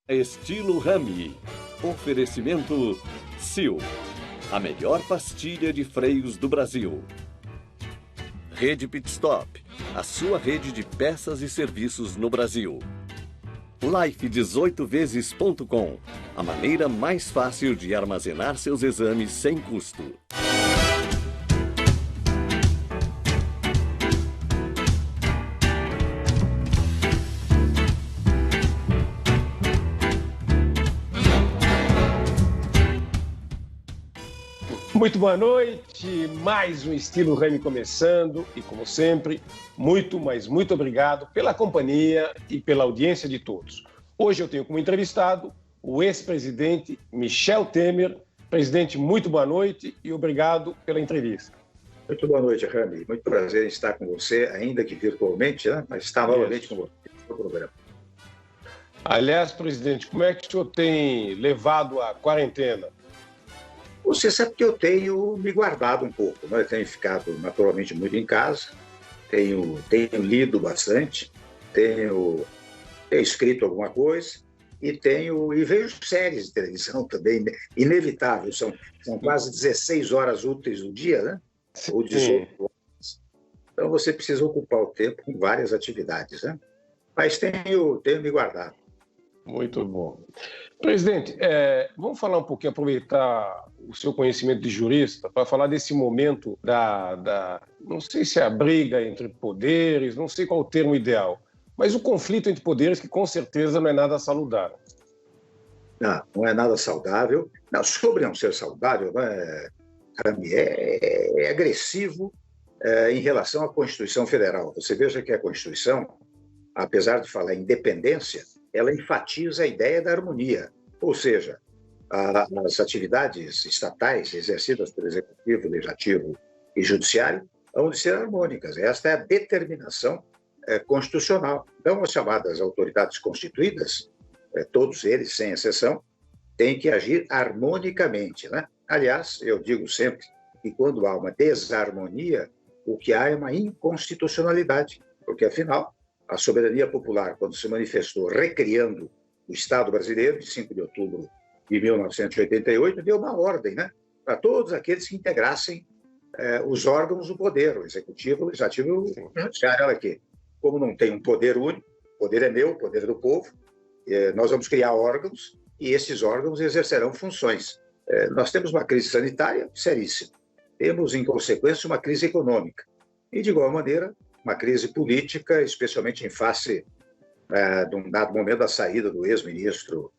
Estilo Rami. Oferecimento Sil, a melhor pastilha de freios do Brasil. Rede Pitstop, a sua rede de peças e serviços no Brasil. Life18vezes.com, a maneira mais fácil de armazenar seus exames sem custo. Muito boa noite, mais um Estilo Rami começando e, como sempre, muito obrigado pela companhia e pela audiência de todos. Hoje eu tenho como entrevistado o ex-presidente Michel Temer. Presidente, muito boa noite e obrigado pela entrevista. Muito boa noite, Rami. Muito prazer em estar com você, ainda que virtualmente, né? Mas estar novamente com você no programa. Aliás, presidente, como é que o senhor tem levado a quarentena? Você sabe que eu tenho me guardado um pouco, né? Eu tenho ficado naturalmente muito em casa, tenho lido bastante, tenho escrito alguma coisa e vejo séries de televisão também, inevitável, são quase 16 horas úteis do dia, né? Ou 18 horas. Então você precisa ocupar o tempo com várias atividades, né? Mas tenho me guardado. Muito bom. Presidente, vamos falar um pouquinho, aproveitar o seu conhecimento de jurista, para falar desse momento não sei se é a briga entre poderes, não sei qual o termo ideal, mas o conflito entre poderes que com certeza não é nada saludável. Não é nada saudável. Não, sobre não ser saudável, né, é agressivo em relação à Constituição Federal. Você veja que a Constituição, apesar de falar em independência, ela enfatiza a ideia da harmonia, ou seja, as atividades estatais exercidas pelo Executivo, Legislativo e Judiciário vão de ser harmônicas. Esta é a determinação constitucional. Então, as chamadas autoridades constituídas, todos eles, sem exceção, têm que agir harmonicamente, né? Aliás, eu digo sempre que quando há uma desarmonia, o que há é uma inconstitucionalidade, porque, afinal, a soberania popular, quando se manifestou recriando o Estado brasileiro, de 5 de outubro de 1988, deu uma ordem, né, para todos aqueles que integrassem os órgãos do poder, o Executivo, o Legislativo e o Judiciário. Olha aqui, como não tem um poder único, o poder é meu, o poder é do povo, nós vamos criar órgãos e esses órgãos exercerão funções. Nós temos uma crise sanitária seríssima, temos, em consequência, uma crise econômica e, de igual maneira, uma crise política, especialmente em face de um dado momento da saída do ex-ministro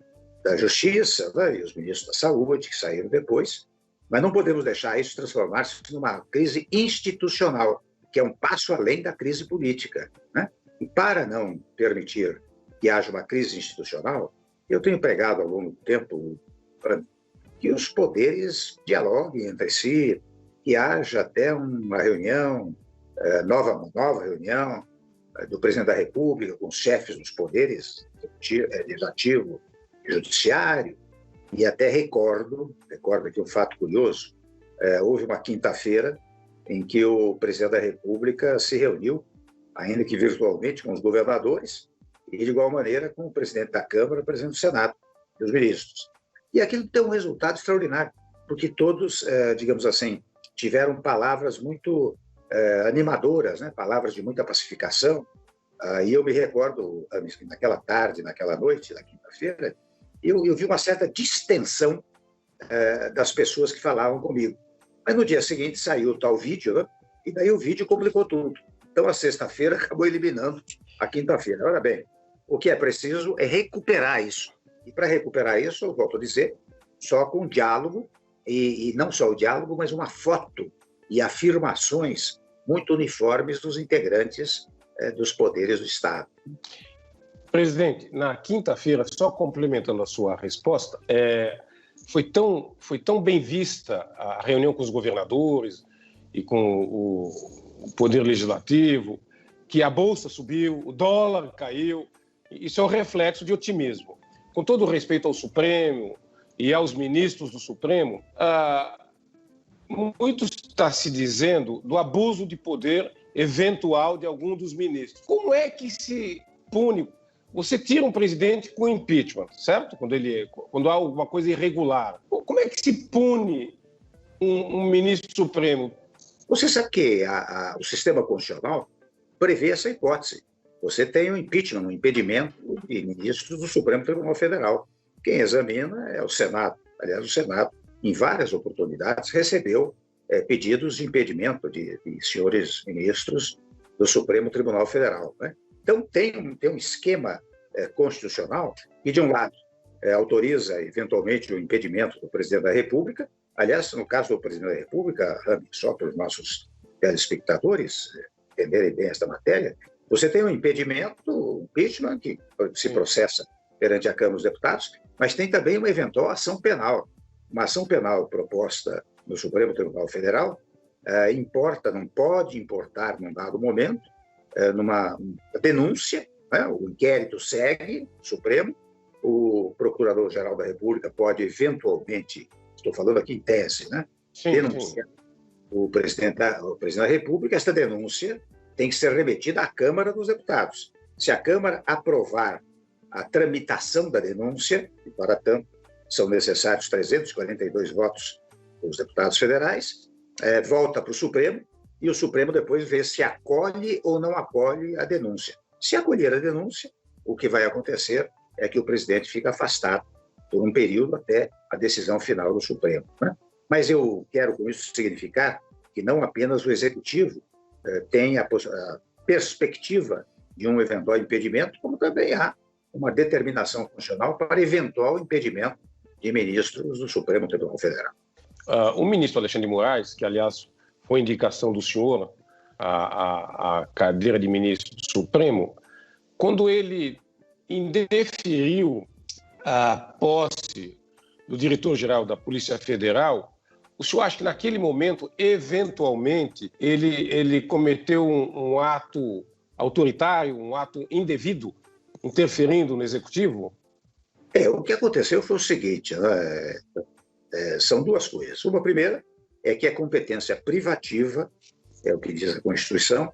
da Justiça, né, e os ministros da Saúde, que saíram depois, mas não podemos deixar isso transformar-se numa crise institucional, que é um passo além da crise política, né? E para não permitir que haja uma crise institucional, eu tenho pregado ao longo do tempo que os poderes dialoguem entre si, que haja até uma reunião, nova reunião do presidente da República com os chefes dos poderes, legislativo e judiciário, e até recordo aqui um fato curioso, houve uma quinta-feira em que o presidente da República se reuniu, ainda que virtualmente, com os governadores e, de igual maneira, com o presidente da Câmara, o presidente do Senado e os ministros. E aquilo deu um resultado extraordinário, porque todos, digamos assim, tiveram palavras muito animadoras, né? Palavras de muita pacificação. E eu me recordo, naquela tarde, naquela noite, na quinta-feira, eu vi uma certa distensão das pessoas que falavam comigo. Mas no dia seguinte saiu o tal vídeo, né? E daí o vídeo complicou tudo. Então a sexta-feira acabou eliminando a quinta-feira. Ora bem, o que é preciso é recuperar isso. E para recuperar isso, eu volto a dizer, só com diálogo, e não só o diálogo, mas uma foto e afirmações muito uniformes dos integrantes dos poderes do Estado. Presidente, na quinta-feira, só complementando a sua resposta, foi tão bem vista a reunião com os governadores e com o Poder Legislativo, que a Bolsa subiu, o dólar caiu. Isso é um reflexo de otimismo. Com todo o respeito ao Supremo e aos ministros do Supremo, muito está se dizendo do abuso de poder eventual de algum dos ministros. Como é que se pune você tira um presidente com impeachment, certo? Quando há alguma coisa irregular. Como é que se pune um ministro supremo? Você sabe que o sistema constitucional prevê essa hipótese. Você tem um impeachment, um impedimento de ministros do Supremo Tribunal Federal. Quem examina é o Senado. Aliás, o Senado, em várias oportunidades, recebeu pedidos de impedimento de senhores ministros do Supremo Tribunal Federal, né? Então, tem um esquema constitucional que, de um lado, autoriza, eventualmente, o impedimento do presidente da República. Aliás, no caso do presidente da República, só para os nossos telespectadores entenderem bem esta matéria, você tem um impedimento, um impeachment, que se processa perante a Câmara dos Deputados, mas tem também uma eventual ação penal. Uma ação penal proposta no Supremo Tribunal Federal não pode importar, num dado momento, numa denúncia, né? O inquérito segue no Supremo, o Procurador-Geral da República pode eventualmente, estou falando aqui em tese, né? Denunciar o presidente da República. Esta denúncia tem que ser remetida à Câmara dos Deputados. Se a Câmara aprovar a tramitação da denúncia, e para tanto são necessários 342 votos dos deputados federais, volta para o Supremo, e o Supremo depois vê se acolhe ou não acolhe a denúncia. Se acolher a denúncia, o que vai acontecer é que o presidente fica afastado por um período até a decisão final do Supremo, né? Mas eu quero com isso significar que não apenas o Executivo tem a perspectiva de um eventual impedimento, como também há uma determinação constitucional para eventual impedimento de ministros do Supremo Tribunal Federal. O ministro Alexandre de Moraes, que, aliás, foi indicação do senhor à cadeira de ministro do Supremo, quando ele indeferiu a posse do diretor-geral da Polícia Federal, o senhor acha que naquele momento, eventualmente, ele cometeu um ato autoritário, um ato indevido, interferindo no Executivo? O que aconteceu foi o seguinte, né? São duas coisas. Uma primeira é que a competência privativa, é o que diz a Constituição,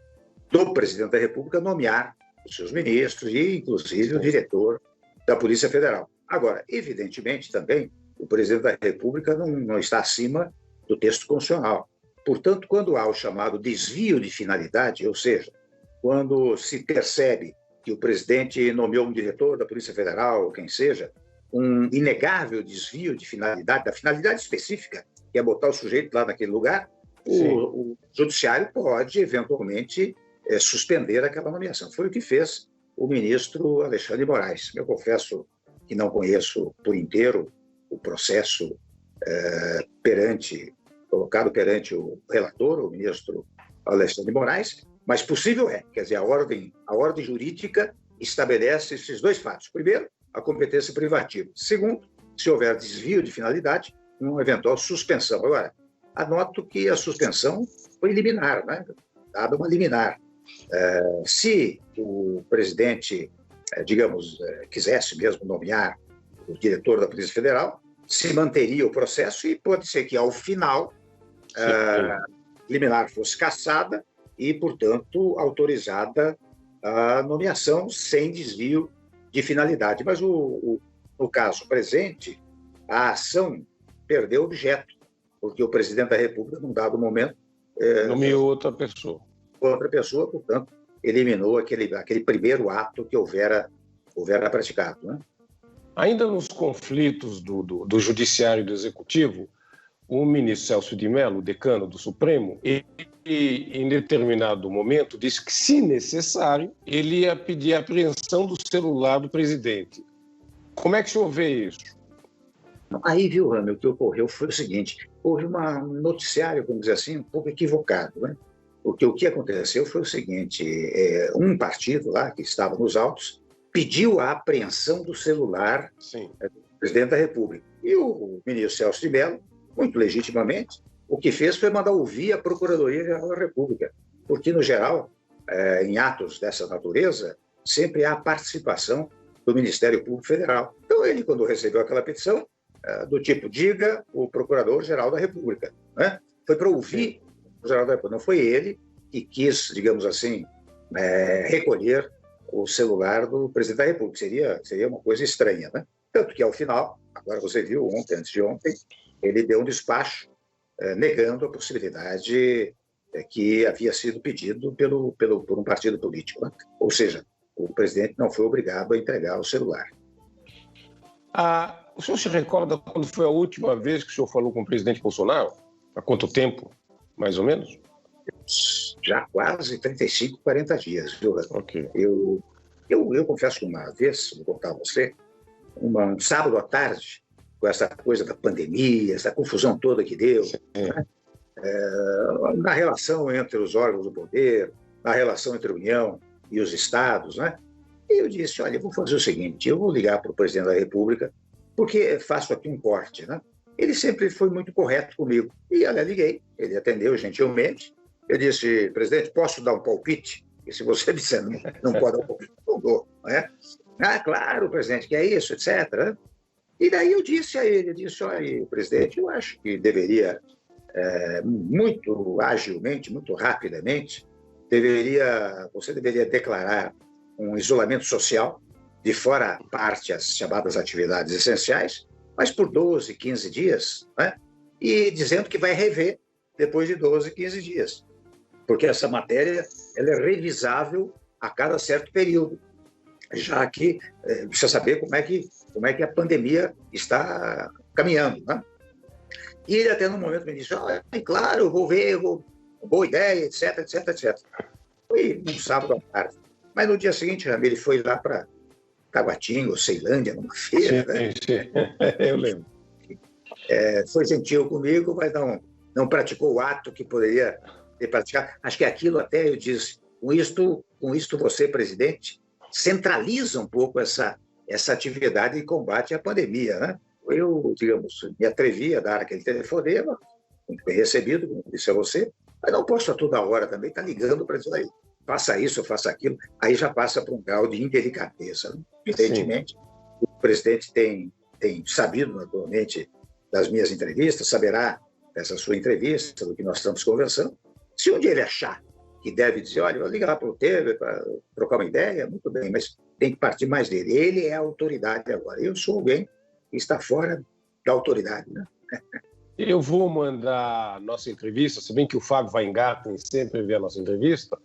do presidente da República nomear os seus ministros e, inclusive, o diretor da Polícia Federal. Agora, evidentemente, também, o presidente da República não está acima do texto constitucional. Portanto, quando há o chamado desvio de finalidade, ou seja, quando se percebe que o presidente nomeou um diretor da Polícia Federal, ou quem seja, um inegável desvio de finalidade, da finalidade específica, que é botar o sujeito lá naquele lugar, o judiciário pode, eventualmente, suspender aquela nomeação. Foi o que fez o ministro Alexandre de Moraes. Eu confesso que não conheço por inteiro o processo colocado perante o relator, o ministro Alexandre de Moraes, mas possível quer dizer, a ordem jurídica estabelece esses dois fatos. Primeiro, a competência privativa. Segundo, se houver desvio de finalidade, uma eventual suspensão. Agora, anoto que a suspensão foi liminar, né? Dada uma liminar. Se o presidente, quisesse mesmo nomear o diretor da Polícia Federal, se manteria o processo e pode ser que, ao final, liminar fosse cassada e, portanto, autorizada a nomeação sem desvio de finalidade. Mas, no caso presente, a ação perdeu objeto, porque o presidente da República, num dado momento... nomeou outra pessoa. Outra pessoa, portanto, eliminou aquele primeiro ato que houvera praticado, né? Ainda nos conflitos do Judiciário e do Executivo, o ministro Celso de Mello, decano do Supremo, em determinado momento disse que, se necessário, ele ia pedir a apreensão do celular do presidente. Como é que o senhor vê isso? Aí, viu, Rami, o que ocorreu foi o seguinte: houve um noticiário, vamos dizer assim, um pouco equivocado, né? Porque o que aconteceu foi o seguinte: um partido lá, que estava nos autos, pediu a apreensão do celular do presidente da República. E o ministro Celso de Mello, muito legitimamente, o que fez foi mandar ouvir a Procuradoria-Geral da República, porque, no geral, em atos dessa natureza, sempre há a participação do Ministério Público Federal. Então, ele, quando recebeu aquela petição, do tipo, diga o Procurador-Geral da República, né? Foi para ouvir o Geral da República. Não foi ele que quis, digamos assim, recolher o celular do presidente da República. Seria uma coisa estranha, né? Tanto que, ao final, agora você viu ontem, antes de ontem, ele deu um despacho negando a possibilidade que havia sido pedido por um partido político, né? Ou seja, o presidente não foi obrigado a entregar o celular. O senhor se recorda quando foi a última vez que o senhor falou com o presidente Bolsonaro? Há quanto tempo, mais ou menos? Já quase 35, 40 dias, viu? Okay. Eu confesso que uma vez, vou contar a você, um sábado à tarde, com essa coisa da pandemia, essa confusão toda que deu, né? Na relação entre os órgãos do poder, na relação entre a União e os estados, né? E eu disse, olha, eu vou fazer o seguinte, eu vou ligar para o presidente da República, porque faço aqui um corte, né? Ele sempre foi muito correto comigo. E, olha, liguei, ele atendeu gentilmente. Eu disse, presidente, posso dar um palpite? E se você disser não pode dar um palpite, não dou, né? Ah, claro, presidente, que é isso, etc. E daí eu disse a ele, olha, presidente, eu acho que deveria, muito agilmente, muito rapidamente, você deveria declarar um isolamento social, de fora parte as chamadas atividades essenciais, mas por 12, 15 dias, né? E dizendo que vai rever depois de 12, 15 dias. Porque essa matéria ela é revisável a cada certo período, já que precisa saber como é que a pandemia está caminhando, né? E ele até no momento me disse, claro, eu vou ver, boa ideia, etc, etc, etc. Foi um sábado à tarde. Mas no dia seguinte, ele foi lá para Taguatinga, ou Ceilândia, numa feira. Sim, né? Eu lembro. Foi gentil comigo, mas não praticou o ato que poderia ter praticado. Acho que aquilo até, eu disse, com isto você, presidente, centraliza um pouco essa atividade de combate à pandemia, né? Eu, digamos, me atrevi a dar aquele telefonema, muito bem recebido, como disse a você, mas não posso a toda hora também estar ligando para dizer, faça isso, faça aquilo, aí já passa para um grau de indelicadeza, né? Evidentemente, o presidente tem sabido, naturalmente, das minhas entrevistas, saberá dessa sua entrevista, do que nós estamos conversando. Se um dia ele achar que deve dizer, olha, vou ligar lá para o Temer para trocar uma ideia, muito bem, mas tem que partir mais dele. Ele é a autoridade agora. Eu sou alguém que está fora da autoridade, né? Eu vou mandar a nossa entrevista, se bem que o Fábio Weingarten sempre vê a nossa entrevista,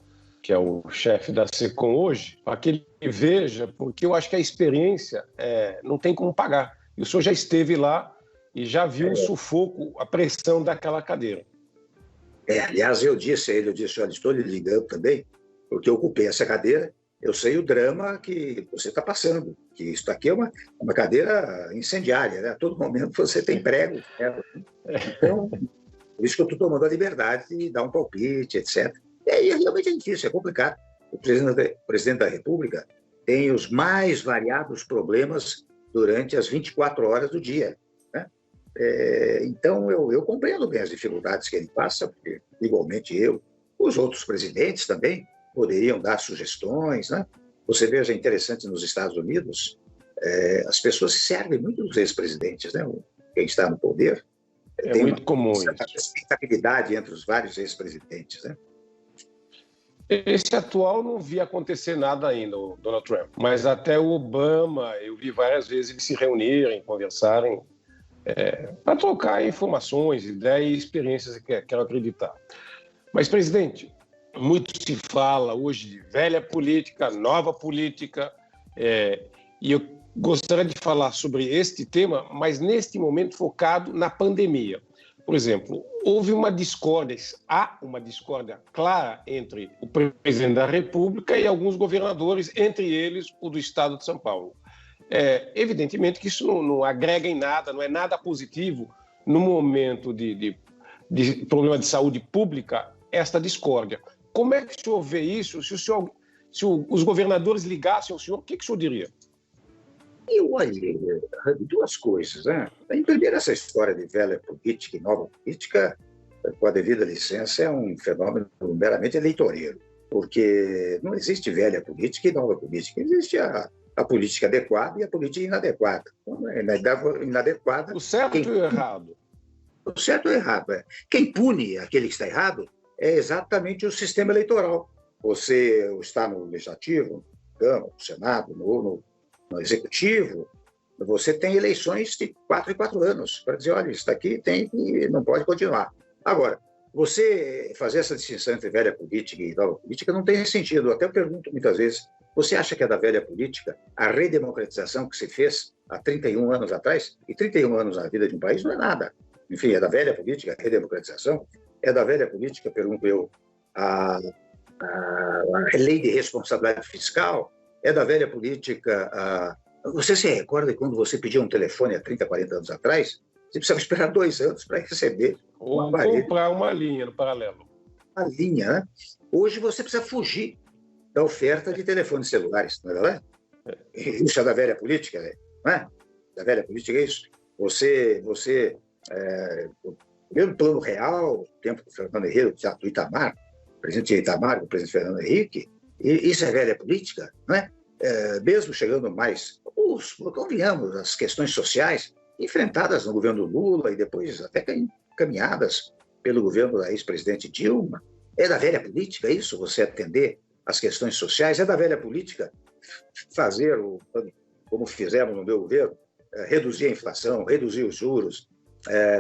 que é o chefe da SECOM hoje, para que ele veja, porque eu acho que a experiência não tem como pagar. E o senhor já esteve lá e já viu o sufoco, a pressão daquela cadeira. Aliás, eu disse a ele, olha, estou lhe ligando também, porque eu ocupei essa cadeira, eu sei o drama que você está passando, que isso aqui é uma cadeira incendiária, né? A todo momento você tem prego. Né? Então, por isso que eu estou tomando a liberdade de dar um palpite, etc. E aí realmente é difícil, é complicado. O presidente da República tem os mais variados problemas durante as 24 horas do dia, né? Então, eu compreendo bem as dificuldades que ele passa, porque, igualmente os outros presidentes também poderiam dar sugestões, né? Você veja, é interessante, nos Estados Unidos, as pessoas se servem muito dos ex-presidentes, né? Quem está no poder tem muito comum uma respeitabilidade entre os vários ex-presidentes, né? Esse atual não vi acontecer nada ainda, o Donald Trump, mas até o Obama, eu vi várias vezes eles se reunirem, conversarem, para trocar informações, ideias e experiências que quero acreditar. Mas, presidente, muito se fala hoje de velha política, nova política, e eu gostaria de falar sobre este tema, mas neste momento focado na pandemia. Por exemplo, há uma discórdia clara entre o presidente da República e alguns governadores, entre eles o do estado de São Paulo. Evidentemente que isso não agrega em nada, não é nada positivo no momento de problema de saúde pública, esta discórdia. Como é que o senhor vê isso? Se os governadores ligassem ao senhor, o que o senhor diria? Eu olhei duas coisas, né? Em primeiro, essa história de velha política e nova política, com a devida licença, é um fenômeno meramente eleitoreiro, porque não existe velha política e nova política, existe a política adequada e a política inadequada. Então, inadequada... O certo e o errado? O certo e o errado. Quem pune aquele que está errado é exatamente o sistema eleitoral. Você está no legislativo, Câmara, no Senado, no Executivo, você tem eleições de 4 em 4 anos para dizer, olha, isso daqui tem e não pode continuar. Agora, você fazer essa distinção entre velha política e nova política não tem sentido. Eu até pergunto muitas vezes, você acha que é da velha política a redemocratização que se fez há 31 anos atrás? E 31 anos na vida de um país não é nada. Enfim, é da velha política a redemocratização? É da velha política, pergunto eu, a lei de responsabilidade fiscal? É da velha política Você se recorda de quando você pedia um telefone há 30, 40 anos atrás? Você precisava esperar 2 anos para receber ou comprar uma linha no paralelo. Uma linha, né? Hoje você precisa fugir da oferta de telefones celulares, não é verdade? Isso é da velha política, não é? Da velha política é isso. Primeiro plano real, o tempo do Fernando Henrique, do Itamar, o presidente Itamar, o presidente Fernando Henrique, e isso é velha política, não é? Mesmo chegando mais, convenhamos, as questões sociais enfrentadas no governo Lula e depois até encaminhadas pelo governo da ex-presidente Dilma. É da velha política isso, você atender às questões sociais? É da velha política fazer, como fizemos no meu governo, reduzir a inflação, reduzir os juros,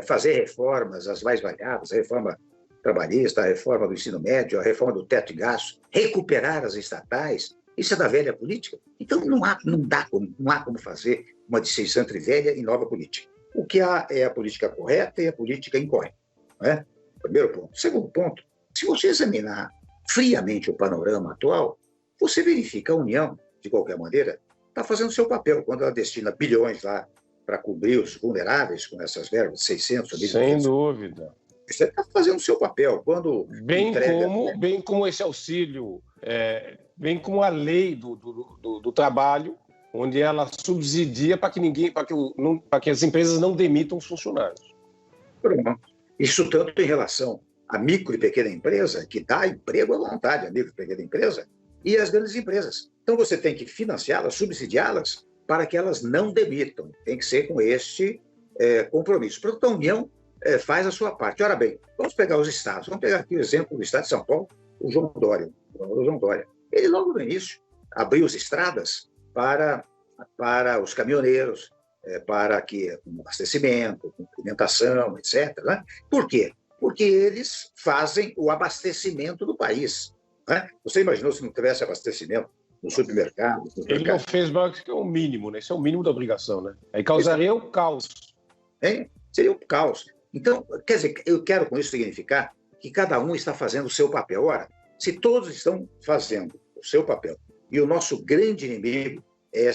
fazer reformas, as mais variadas, a reforma trabalhista, a reforma do ensino médio, a reforma do teto de gastos, recuperar as estatais? Isso é da velha política? Então, não há como fazer uma distinção entre velha e nova política. O que há é a política correta e a política incorreta. Não é? Primeiro ponto. Segundo ponto, se você examinar friamente o panorama atual, você verifica a União, de qualquer maneira, está fazendo o seu papel. Quando ela destina bilhões lá para cobrir os vulneráveis com essas verbas, 600... Sem dúvida. Você está fazendo o seu papel. Quando bem como esse auxílio... bem como a lei do trabalho, onde ela subsidia para que as empresas não demitam os funcionários. Pronto. Isso tanto em relação à micro e pequena empresa, que dá emprego à vontade, a micro e pequena empresa, e às grandes empresas. Então você tem que financiá-las, subsidiá-las, para que elas não demitam. Tem que ser com este compromisso. Portanto, a União faz a sua parte. Ora bem, vamos pegar os estados. Vamos pegar aqui o exemplo do estado de São Paulo, o João Dória. Ele, logo no início, abriu as estradas para os caminhoneiros, para que um abastecimento, com alimentação, etc. Né? Por quê? Porque eles fazem o abastecimento do país. Né? Você imaginou se não tivesse abastecimento no supermercado? Ele não fez mais que o mínimo, né? Isso é o mínimo da obrigação, né? Aí causaria o caos. Seria um caos. Então, quer dizer, eu quero com isso significar que cada um está fazendo o seu papel. Ora, se todos estão fazendo o seu papel e o nosso grande inimigo é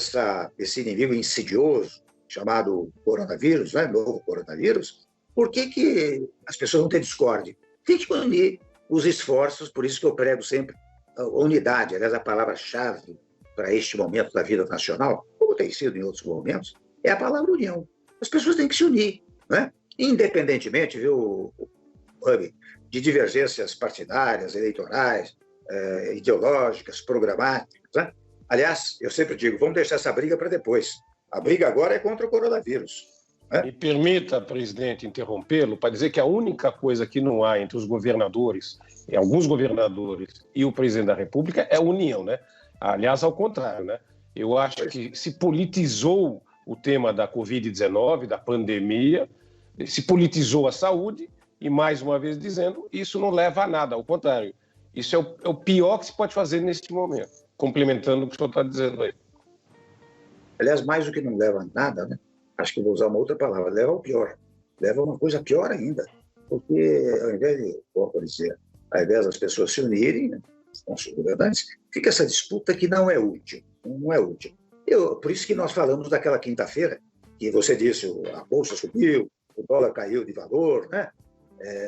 esse inimigo insidioso chamado coronavírus, né? Novo coronavírus, por que as pessoas não têm discórdia? Tem que unir os esforços, por isso que eu prego sempre a unidade. Aliás, a palavra-chave para este momento da vida nacional, como tem sido em outros momentos, é a palavra união. As pessoas têm que se unir, né? Independentemente, viu, de divergências partidárias, eleitorais, ideológicas, programáticas. Né? Aliás, eu sempre digo, vamos deixar essa briga para depois. A briga agora é contra o coronavírus. Né? Me permita, presidente, interrompê-lo para dizer que a única coisa que não há entre os governadores, alguns governadores e o presidente da República é a união, né? Aliás, ao contrário, né? Eu acho que se politizou o tema da Covid-19, da pandemia, se politizou a saúde e, mais uma vez dizendo, isso não leva a nada, ao contrário. Isso é o pior que se pode fazer neste momento, complementando o que o senhor está dizendo aí. Aliás, mais do que não leva a nada, né? Acho que vou usar uma outra palavra, leva ao pior. Leva a uma coisa pior ainda. Porque, ao invés das pessoas se unirem, né, com os governantes, fica essa disputa que não é útil. Não é útil. Por isso que nós falamos daquela quinta-feira, que você disse, a bolsa subiu, o dólar caiu de valor, né?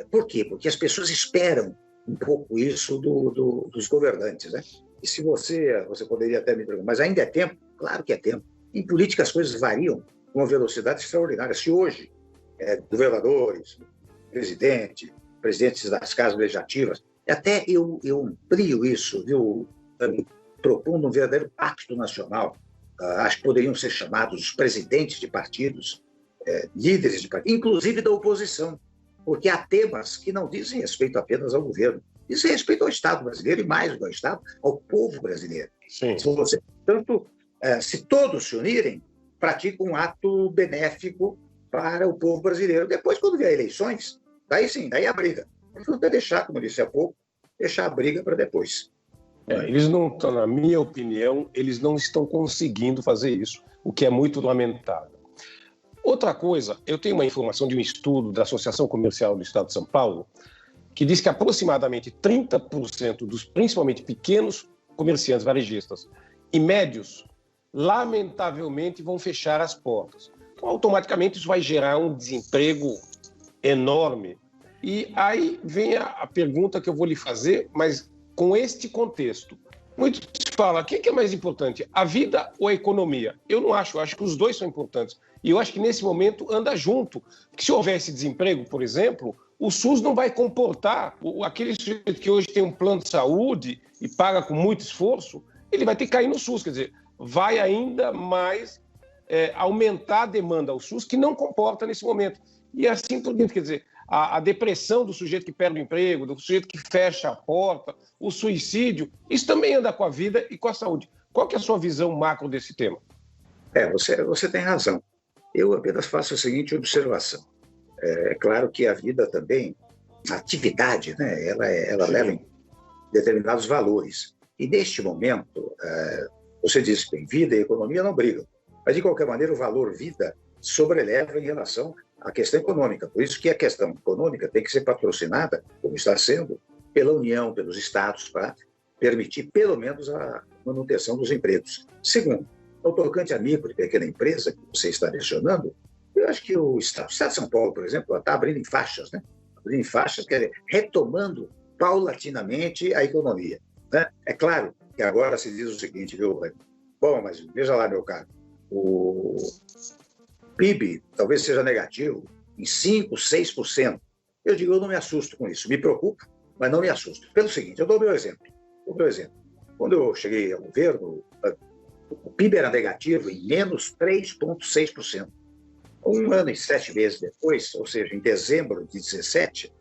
Por quê? Porque as pessoas esperam um pouco isso dos governantes, né? E se você poderia até me perguntar, mas ainda é tempo? Claro que é tempo. Em política as coisas variam com uma velocidade extraordinária. Se hoje governadores, presidentes das casas legislativas, até eu amplio isso, viu, propondo um verdadeiro pacto nacional. Acho que poderiam ser chamados os presidentes de partidos, líderes de partidos, inclusive da oposição, porque há temas que não dizem respeito apenas ao governo, Isso é respeito ao Estado brasileiro e, mais do que ao Estado, ao povo brasileiro. Sim. Portanto, se todos se unirem, praticam um ato benéfico para o povo brasileiro. Depois, quando vier eleições, daí sim, daí a briga. Não vai deixar, como eu disse há pouco, deixar a briga para depois. Eles não estão, na minha opinião, eles não estão conseguindo fazer isso, o que é muito lamentável. Outra coisa, eu tenho uma informação de um estudo da Associação Comercial do Estado de São Paulo, que diz que aproximadamente 30% dos, principalmente pequenos comerciantes varejistas e médios, lamentavelmente vão fechar as portas. Então, automaticamente, isso vai gerar um desemprego enorme. E aí vem a pergunta que eu vou lhe fazer, mas com este contexto. Muitos falam, o que é mais importante, a vida ou a economia? Eu não acho, eu acho que os dois são importantes. E eu acho que nesse momento anda junto. Porque se houvesse desemprego, por exemplo, o SUS não vai comportar aquele sujeito que hoje tem um plano de saúde e paga com muito esforço, ele vai ter que cair no SUS. Quer dizer, vai ainda mais aumentar a demanda ao SUS, que não comporta nesse momento. E assim por diante, quer dizer, a depressão do sujeito que perde o emprego, do sujeito que fecha a porta, o suicídio, isso também anda com a vida e com a saúde. Qual que é a sua visão macro desse tema? Você tem razão. Eu apenas faço a seguinte observação. É claro que a vida também, a atividade, né, ela leva em determinados valores. E neste momento, você disse bem, vida e economia não brigam. Mas, de qualquer maneira, o valor vida sobreleva em relação à questão econômica. Por isso que a questão econômica tem que ser patrocinada, como está sendo, pela União, pelos Estados, para permitir, pelo menos, a manutenção dos empregos. Segundo, no tocante à micro e pequena empresa, que você está mencionando, eu acho que o Estado de São Paulo, por exemplo, está abrindo em faixas, né? Abrindo em faixas, quer dizer, retomando paulatinamente a economia, né? É claro que agora se diz o seguinte, viu? Bom, mas veja lá, meu caro, o PIB talvez seja negativo em 5%, 6%. Eu digo, eu não me assusto com isso. Me preocupa, mas não me assusto. Pelo seguinte, eu dou o meu exemplo. Quando eu cheguei ao governo, o PIB era negativo em menos 3,6%. Um ano e 7 meses depois, ou seja, em dezembro de 2017,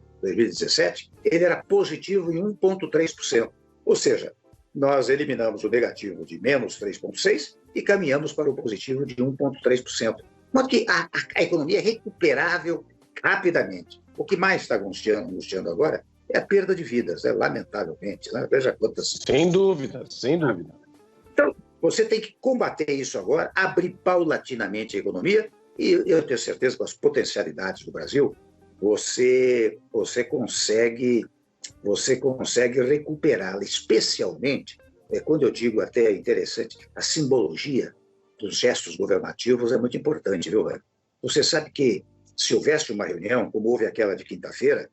ele era positivo em 1,3%. Ou seja, nós eliminamos o negativo de menos 3,6% e caminhamos para o positivo de 1,3%. De modo que a economia é recuperável rapidamente. O que mais está angustiando agora é a perda de vidas, lamentavelmente. Né? Veja quantas... Sem dúvida, sem dúvida. Então, você tem que combater isso agora, abrir paulatinamente a economia, e eu tenho certeza que com as potencialidades do Brasil, você consegue recuperá-la, especialmente, quando eu digo até interessante, a simbologia dos gestos governativos é muito importante, viu, velho? Você sabe que se houvesse uma reunião, como houve aquela de quinta-feira,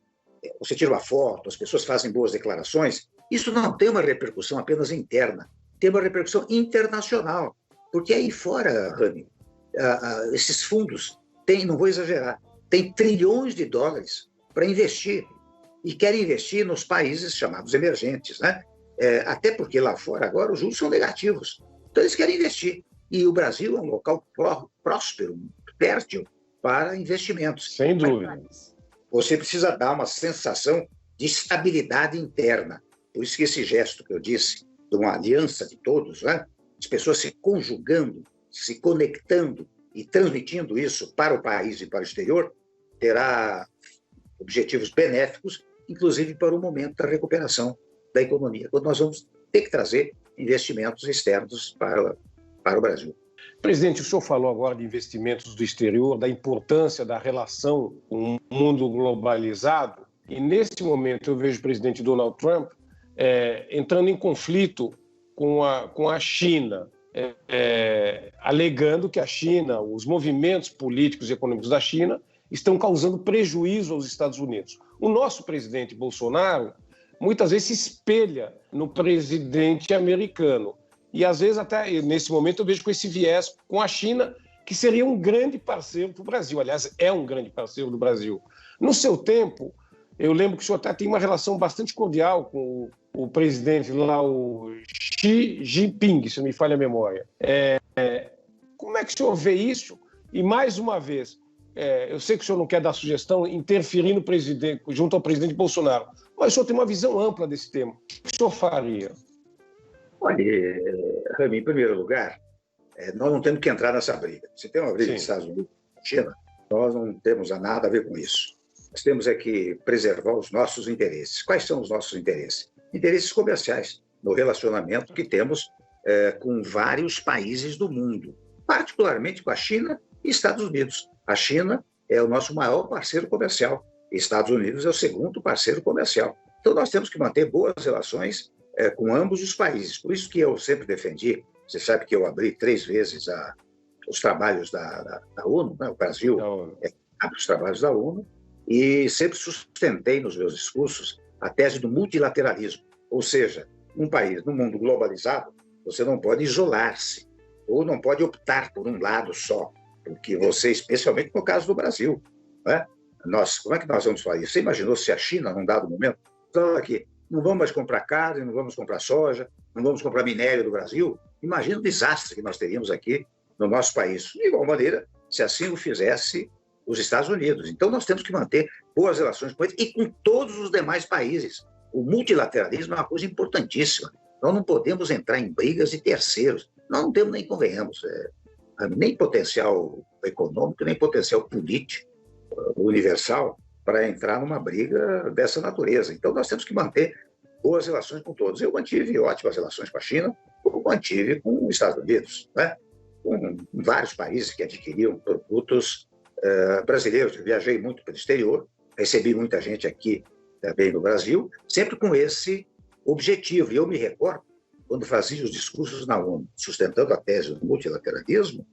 você tira uma foto, as pessoas fazem boas declarações, isso não tem uma repercussão apenas interna, tem uma repercussão internacional, porque aí fora, Rani, esses fundos têm, não vou exagerar, tem trilhões de dólares para investir e querem investir nos países chamados emergentes, né? Até porque lá fora agora os juros são negativos, então eles querem investir e o Brasil é um local próspero, fértil para investimentos. Sem dúvida. Você precisa dar uma sensação de estabilidade interna. Por isso que esse gesto que eu disse, de uma aliança de todos, né? As pessoas se conjugando, se conectando e transmitindo isso para o país e para o exterior, terá objetivos benéficos, inclusive para o momento da recuperação da economia, quando nós vamos ter que trazer investimentos externos para o Brasil. Presidente, o senhor falou agora de investimentos do exterior, da importância da relação com o mundo globalizado, e nesse momento eu vejo o presidente Donald Trump entrando em conflito com a China, alegando que a China, os movimentos políticos e econômicos da China estão causando prejuízo aos Estados Unidos. O nosso presidente Bolsonaro muitas vezes se espelha no presidente americano. E, às vezes, até nesse momento, eu vejo com esse viés com a China, que seria um grande parceiro do Brasil. Aliás, é um grande parceiro do Brasil. No seu tempo, eu lembro que o senhor até tem uma relação bastante cordial com o presidente lá, o Xi Jinping, se não me falha a memória. Como é que o senhor vê isso? E, mais uma vez, eu sei que o senhor não quer dar sugestão, interferir no presidente, junto ao presidente Bolsonaro, Mas o senhor tem uma visão ampla desse tema. O que o senhor faria? Olha, Rami, em primeiro lugar, nós não temos que entrar nessa briga. Se tem uma briga dos Estados Unidos e China, nós não temos nada a ver com isso. Nós temos que preservar os nossos interesses. Quais são os nossos interesses? Interesses comerciais, no relacionamento que temos com vários países do mundo, particularmente com a China e Estados Unidos. A China é o nosso maior parceiro comercial, e Estados Unidos é o segundo parceiro comercial. Então, nós temos que manter boas relações com ambos os países. Por isso que eu sempre defendi, você sabe que eu abri 3 vezes os trabalhos da ONU, né? O Brasil abre os trabalhos da ONU, e sempre sustentei nos meus discursos a tese do multilateralismo. Ou seja, um país, num mundo globalizado, você não pode isolar-se, ou não pode optar por um lado só, porque você, especialmente no caso do Brasil, né? Como é que nós vamos fazer? Você imaginou se a China, num dado momento, então aqui, não vamos mais comprar carne, não vamos comprar soja, não vamos comprar minério do Brasil? Imagina o desastre que nós teríamos aqui no nosso país. De igual maneira, se assim o fizesse os Estados Unidos. Então, nós temos que manter boas relações com eles e com todos os demais países. O multilateralismo é uma coisa importantíssima. Nós não podemos entrar em brigas de terceiros. Nós não temos, nem convenhamos, nem potencial econômico, nem potencial político universal para entrar numa briga dessa natureza. Então, nós temos que manter boas relações com todos. Eu mantive ótimas relações com a China, como mantive com os Estados Unidos, né? Com vários países que adquiriam produtos brasileiros. Eu viajei muito pelo exterior, recebi muita gente aqui também no Brasil, sempre com esse objetivo. E eu me recordo, quando fazia os discursos na ONU, sustentando a tese do multilateralismo,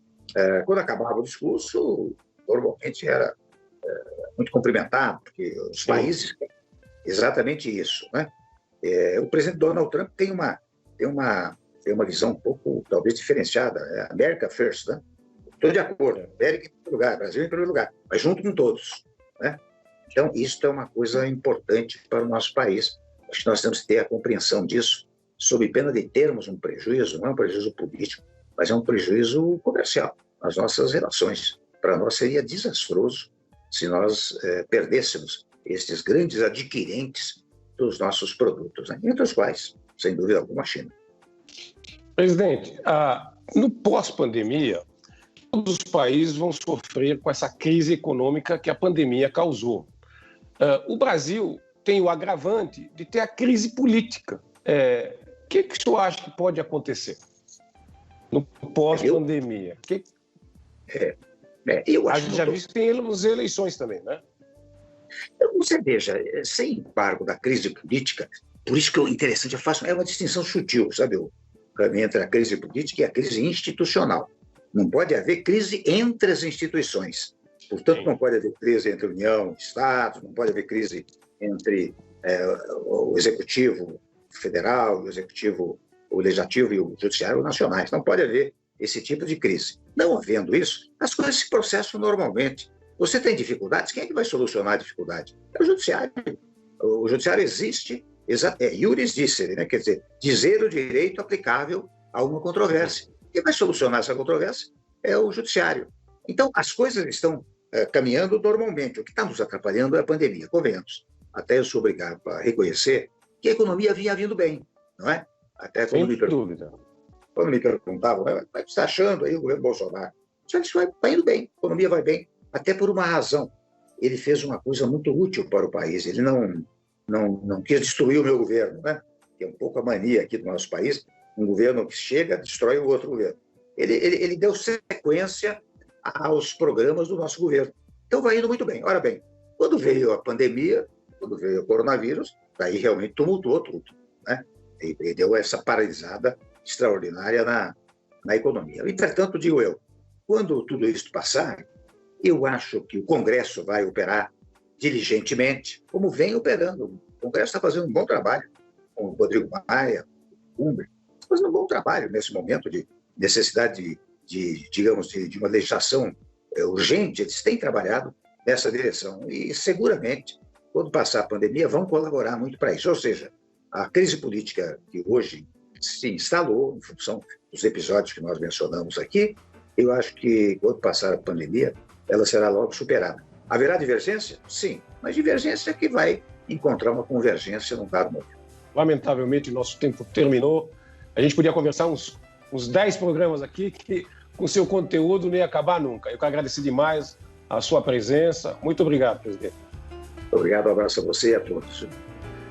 quando acabava o discurso, normalmente era muito cumprimentado, porque os países... Exatamente isso, né? O presidente Donald Trump tem uma visão um pouco, talvez, diferenciada. America First, né? Estou de acordo. América em primeiro lugar, Brasil em primeiro lugar, mas junto com todos, né? Então, isso é uma coisa importante para o nosso país. Acho que nós temos que ter a compreensão disso, sob pena de termos um prejuízo, não é um prejuízo político, mas é um prejuízo comercial nas nossas relações. Para nós seria desastroso se nós perdêssemos esses grandes adquirentes dos nossos produtos, né? Entre os quais, sem dúvida alguma, a China. Presidente, no pós-pandemia, todos os países vão sofrer com essa crise econômica que a pandemia causou. O Brasil tem o agravante de ter a crise política. O que o senhor acha que pode acontecer no pós-pandemia? A gente já viu que tem eleições também, né? Você veja, sem embargo da crise política, por isso que o interessante é uma distinção sutil, sabe, entre a crise política e a crise institucional. Não pode haver crise entre as instituições. Portanto, não pode haver crise entre União e Estado, não pode haver crise entre o Executivo Federal, o Legislativo e o Judiciário nacionais. Não pode haver esse tipo de crise. Não havendo isso, as coisas se processam normalmente. Você tem dificuldades, quem é que vai solucionar a dificuldade? É o Judiciário. O Judiciário existe, iuris dicere, né? Quer dizer o direito aplicável a uma controvérsia. Quem vai solucionar essa controvérsia é o Judiciário. Então, as coisas estão caminhando normalmente. O que está nos atrapalhando é a pandemia, convenhamos. Até eu sou obrigado a reconhecer que a economia vinha vindo bem, não é? Até quando me perguntavam, o que você está achando aí o governo Bolsonaro? Só que isso vai indo bem, a economia vai bem, até por uma razão. Ele fez uma coisa muito útil para o país, ele não quis destruir o meu governo, né? Que é um pouco a mania aqui do nosso país, um governo que chega, destrói o outro governo. Ele deu sequência aos programas do nosso governo. Então vai indo muito bem. Ora bem, quando veio a pandemia, quando veio o coronavírus, daí realmente tumultuou tudo, né? E deu essa paralisada extraordinária na economia. Entretanto, digo eu, quando tudo isso passar, eu acho que o Congresso vai operar diligentemente, como vem operando. O Congresso está fazendo um bom trabalho, com o Rodrigo Maia, o Humber, está fazendo um bom trabalho nesse momento de necessidade de uma legislação urgente. Eles têm trabalhado nessa direção e, seguramente, quando passar a pandemia, vão colaborar muito para isso. Ou seja, a crise política que hoje se instalou, em função dos episódios que nós mencionamos aqui, eu acho que, quando passar a pandemia, ela será logo superada. Haverá divergência? Sim, mas divergência que vai encontrar uma convergência num dado momento. Lamentavelmente, nosso tempo terminou. A gente podia conversar uns 10 programas aqui que com seu conteúdo não ia acabar nunca. Eu quero agradecer demais a sua presença. Muito obrigado, presidente. Obrigado, um abraço a você e a todos.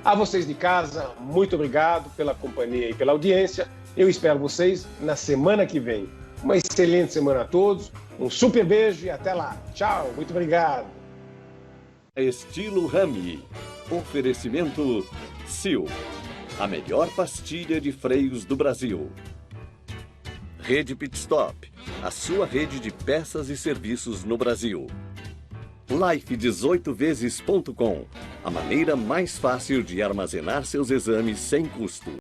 A vocês de casa, muito obrigado pela companhia e pela audiência. Eu espero vocês na semana que vem. Uma excelente semana a todos, um super beijo e até lá. Tchau, muito obrigado. Estilo Rami. Oferecimento Sil, a melhor pastilha de freios do Brasil. Rede Pit Stop, a sua rede de peças e serviços no Brasil. Life18vezes.com, a maneira mais fácil de armazenar seus exames sem custo.